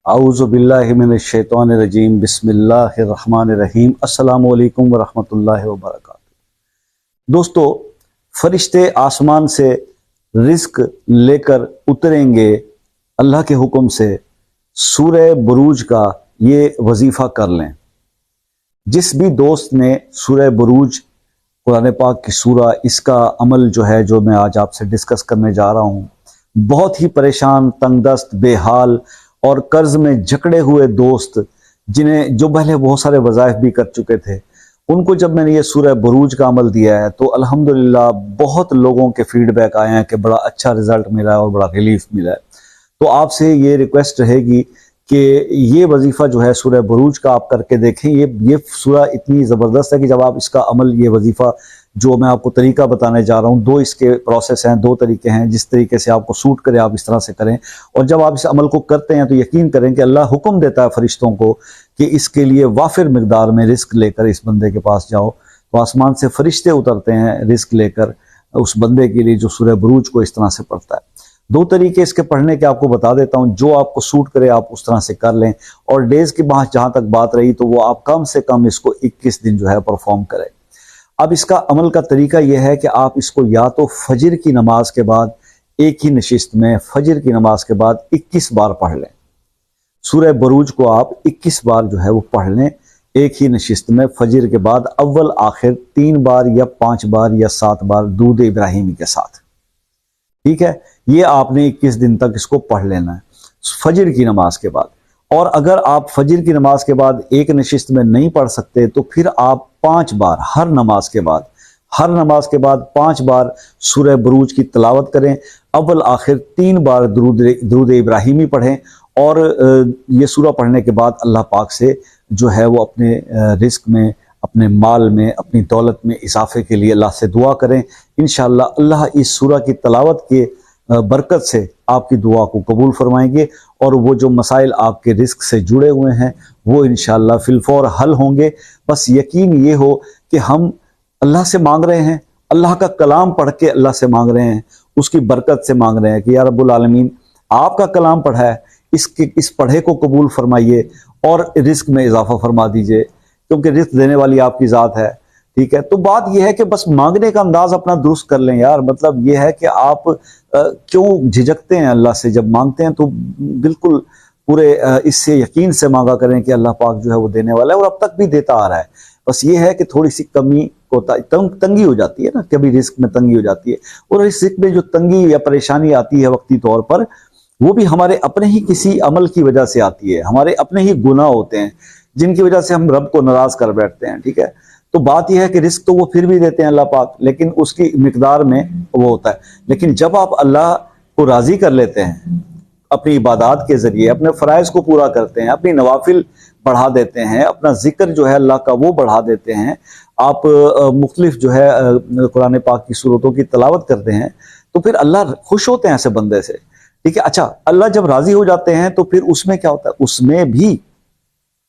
اعوذ باللہ من الشیطان الرجیم بسم اللہ الرحمن الرحیم السلام علیکم ورحمۃ اللہ وبرکاتہ۔ دوستو، فرشتے آسمان سے رزق لے کر اتریں گے اللہ کے حکم سے۔ سورہ بروج کا یہ وظیفہ کر لیں۔ جس بھی دوست نے سورہ بروج قرآن پاک کی سورہ، اس کا عمل جو میں آج آپ سے ڈسکس کرنے جا رہا ہوں، بہت ہی پریشان، تنگ دست، بے حال اور قرض میں جکڑے ہوئے دوست، جو پہلے بہت سارے وظائف بھی کر چکے تھے، ان کو جب میں نے یہ سورہ بروج کا عمل دیا ہے تو الحمدللہ بہت لوگوں کے فیڈ بیک آئے ہیں کہ بڑا اچھا رزلٹ ملا ہے اور بڑا ریلیف ملا ہے۔ تو آپ سے یہ ریکویسٹ رہے گی کہ یہ وظیفہ سورہ بروج کا آپ کر کے دیکھیں۔ یہ سورہ اتنی زبردست ہے کہ جب آپ اس کا عمل، یہ وظیفہ جو میں آپ کو طریقہ بتانے جا رہا ہوں، دو اس کے پروسیس ہیں، دو طریقے ہیں، جس طریقے سے آپ کو سوٹ کرے آپ اس طرح سے کریں۔ اور جب آپ اس عمل کو کرتے ہیں تو یقین کریں کہ اللہ حکم دیتا ہے فرشتوں کو کہ اس کے لیے وافر مقدار میں رزق لے کر اس بندے کے پاس جاؤ، تو آسمان سے فرشتے اترتے ہیں رزق لے کر اس بندے کے لیے جو سورہ بروج کو اس طرح سے پڑھتا ہے۔ دو طریقے اس کے پڑھنے کے آپ کو بتا دیتا ہوں، جو آپ کو سوٹ کرے آپ اس طرح سے کر لیں۔ اور ڈیز کی جہاں تک بات رہی تو وہ آپ کم سے کم اس کو 21 دن پرفارم کریں۔ اب اس کا عمل کا طریقہ یہ ہے کہ آپ اس کو یا تو فجر کی نماز کے بعد ایک ہی نشست میں، فجر کی نماز کے بعد 21 بار پڑھ لیں۔ سورہ بروج کو آپ 21 بار وہ پڑھ لیں ایک ہی نشست میں، فجر کے بعد اول آخر 3 بار یا 5 بار یا 7 بار درود ابراہیمی کے ساتھ۔ ٹھیک ہے، یہ آپ نے 21 دن تک اس کو پڑھ لینا ہے فجر کی نماز کے بعد۔ اور اگر آپ فجر کی نماز کے بعد ایک نشست میں نہیں پڑھ سکتے تو پھر آپ 5 بار ہر نماز کے بعد 5 بار سورہ بروج کی تلاوت کریں، اول آخر 3 بار درود ابراہیمی پڑھیں، اور یہ سورہ پڑھنے کے بعد اللہ پاک سے وہ اپنے رزق میں، اپنے مال میں، اپنی دولت میں اضافے کے لیے اللہ سے دعا کریں۔ انشاءاللہ اللہ اس سورہ کی تلاوت کے برکت سے آپ کی دعا کو قبول فرمائیں گے، اور وہ جو مسائل آپ کے رزق سے جڑے ہوئے ہیں وہ انشاءاللہ فی الفور حل ہوں گے۔ بس یقین یہ ہو کہ ہم اللہ سے مانگ رہے ہیں، اللہ کا کلام پڑھ کے اللہ سے مانگ رہے ہیں، اس کی برکت سے مانگ رہے ہیں کہ یا رب العالمین آپ کا کلام پڑھا ہے، اس پڑھے کو قبول فرمائیے اور رزق میں اضافہ فرما دیجئے، کیونکہ رزق دینے والی آپ کی ذات ہے۔ ٹھیک ہے، تو بات یہ ہے کہ بس مانگنے کا انداز اپنا درست کر لیں یار۔ مطلب یہ ہے کہ آپ کیوں جھجکتے ہیں اللہ سے؟ جب مانگتے ہیں تو بالکل پورے اس سے یقین سے مانگا کریں کہ اللہ پاک وہ دینے والا ہے، اور اب تک بھی دیتا آ رہا ہے۔ بس یہ ہے کہ تھوڑی سی کمی کو تنگی ہو جاتی ہے نا، کبھی رزق میں تنگی ہو جاتی ہے، اور اس رزق میں جو تنگی یا پریشانی آتی ہے وقتی طور پر، وہ بھی ہمارے اپنے ہی کسی عمل کی وجہ سے آتی ہے، ہمارے اپنے ہی گناہ ہوتے ہیں جن کی وجہ سے ہم رب کو ناراض کر بیٹھتے ہیں۔ ٹھیک ہے، تو بات یہ ہے کہ رزق تو وہ پھر بھی دیتے ہیں اللہ پاک، لیکن اس کی مقدار میں وہ ہوتا ہے۔ لیکن جب آپ اللہ کو راضی کر لیتے ہیں اپنی عبادات کے ذریعے، اپنے فرائض کو پورا کرتے ہیں، اپنی نوافل بڑھا دیتے ہیں، اپنا ذکر اللہ کا وہ بڑھا دیتے ہیں، آپ مختلف قرآن پاک کی سورتوں کی تلاوت کرتے ہیں، تو پھر اللہ خوش ہوتے ہیں ایسے بندے سے۔ ٹھیک ہے، اچھا، اللہ جب راضی ہو جاتے ہیں تو پھر اس میں کیا ہوتا ہے؟ اس میں بھی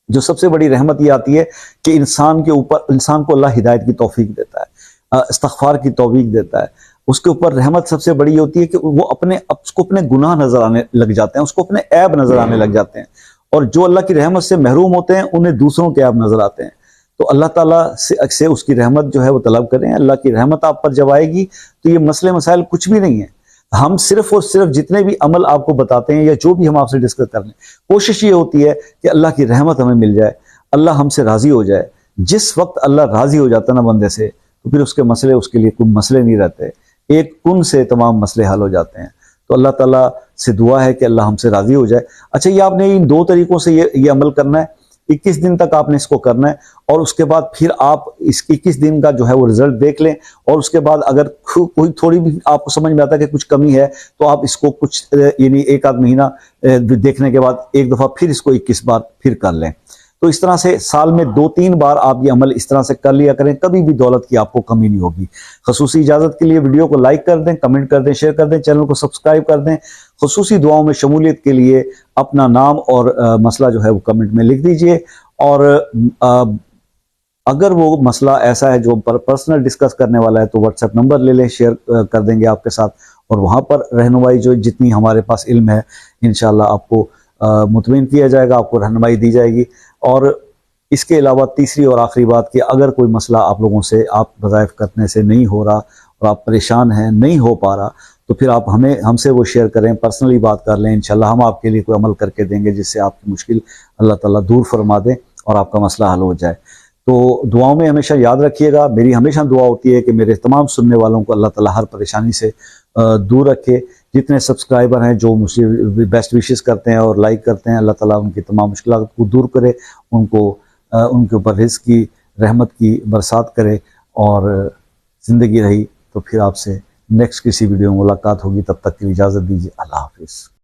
جو سب سے بڑی رحمت یہ آتی ہے کہ انسان کو اللہ ہدایت کی توفیق دیتا ہے، استغفار کی توفیق دیتا ہے۔ اس کے اوپر رحمت سب سے بڑی ہوتی ہے کہ وہ اس کو اپنے گناہ نظر آنے لگ جاتے ہیں، اس کو اپنے عیب نظر آنے لگ جاتے ہیں، اور جو اللہ کی رحمت سے محروم ہوتے ہیں انہیں دوسروں کے عیب نظر آتے ہیں۔ تو اللہ تعالیٰ سے اس کی رحمت وہ طلب کریں۔ اللہ کی رحمت آپ پر جب آئے گی تو یہ مسئلے مسائل کچھ بھی نہیں ہیں۔ ہم صرف اور صرف جتنے بھی عمل آپ کو بتاتے ہیں یا جو بھی ہم آپ سے ڈسکس کر لیں، کوشش یہ ہوتی ہے کہ اللہ کی رحمت ہمیں مل جائے، اللہ ہم سے راضی ہو جائے۔ جس وقت اللہ راضی ہو جاتا ہے نا بندے سے، تو پھر اس کے مسئلے، اس کے لیے کوئی مسئلے نہیں رہتے، ایک کن سے تمام مسئلے حل ہو جاتے ہیں۔ تو اللہ تعالیٰ سے دعا ہے کہ اللہ ہم سے راضی ہو جائے۔ اچھا، یہ آپ نے ان 2 طریقوں سے یہ عمل کرنا ہے، 21 دن تک آپ نے اس کو کرنا ہے، اور اس کے بعد پھر آپ اس 21 دن کا وہ رزلٹ دیکھ لیں، اور اس کے بعد اگر کوئی تھوڑی بھی آپ کو سمجھ میں آتا ہے کہ کچھ کمی ہے تو آپ اس کو یعنی 1 آدھ مہینہ دیکھنے کے بعد ایک دفعہ پھر اس کو 21 بار پھر کر لیں۔ تو اس طرح سے سال میں 2-3 بار آپ یہ عمل اس طرح سے کر لیا کریں، کبھی بھی دولت کی آپ کو کمی نہیں ہوگی۔ خصوصی اجازت کے لیے ویڈیو کو لائک کر دیں، کمنٹ کر دیں، شیئر کر دیں، چینل کو سبسکرائب کر دیں۔ خصوصی دعاؤں میں شمولیت کے لیے اپنا نام اور مسئلہ وہ کمنٹ میں لکھ دیجئے، اور اگر وہ مسئلہ ایسا ہے جو پرسنل ڈسکس کرنے والا ہے تو واٹس ایپ نمبر لے لیں، شیئر کر دیں گے آپ کے ساتھ، اور وہاں پر رہنمائی جتنی ہمارے پاس علم ہے انشاءاللہ آپ کو مطمئن کیا جائے گا، آپ کو رہنمائی دی جائے گی۔ اور اس کے علاوہ تیسری اور آخری بات کہ اگر کوئی مسئلہ آپ لوگوں سے، آپ وظائف کرنے سے نہیں ہو رہا اور آپ پریشان ہیں، نہیں ہو پا رہا، تو پھر آپ ہم سے وہ شیئر کریں، پرسنلی بات کر لیں، انشاءاللہ ہم آپ کے لیے کوئی عمل کر کے دیں گے جس سے آپ کی مشکل اللہ تعالیٰ دور فرما دیں اور آپ کا مسئلہ حل ہو جائے۔ تو دعاؤں میں ہمیشہ یاد رکھیے گا، میری ہمیشہ دعا ہوتی ہے کہ میرے تمام سننے والوں کو اللہ تعالیٰ ہر پریشانی سے دور رکھے۔ جتنے سبسکرائبر ہیں جو مجھے بیسٹ وشز کرتے ہیں اور لائک کرتے ہیں، اللہ تعالیٰ ان کی تمام مشکلات کو دور کرے، ان کے اوپر رزق کی، رحمت کی برسات کرے، اور زندگی رہی تو پھر آپ سے نیکسٹ کسی ویڈیو میں ملاقات ہوگی۔ تب تک کی اجازت دیجیے، اللہ حافظ۔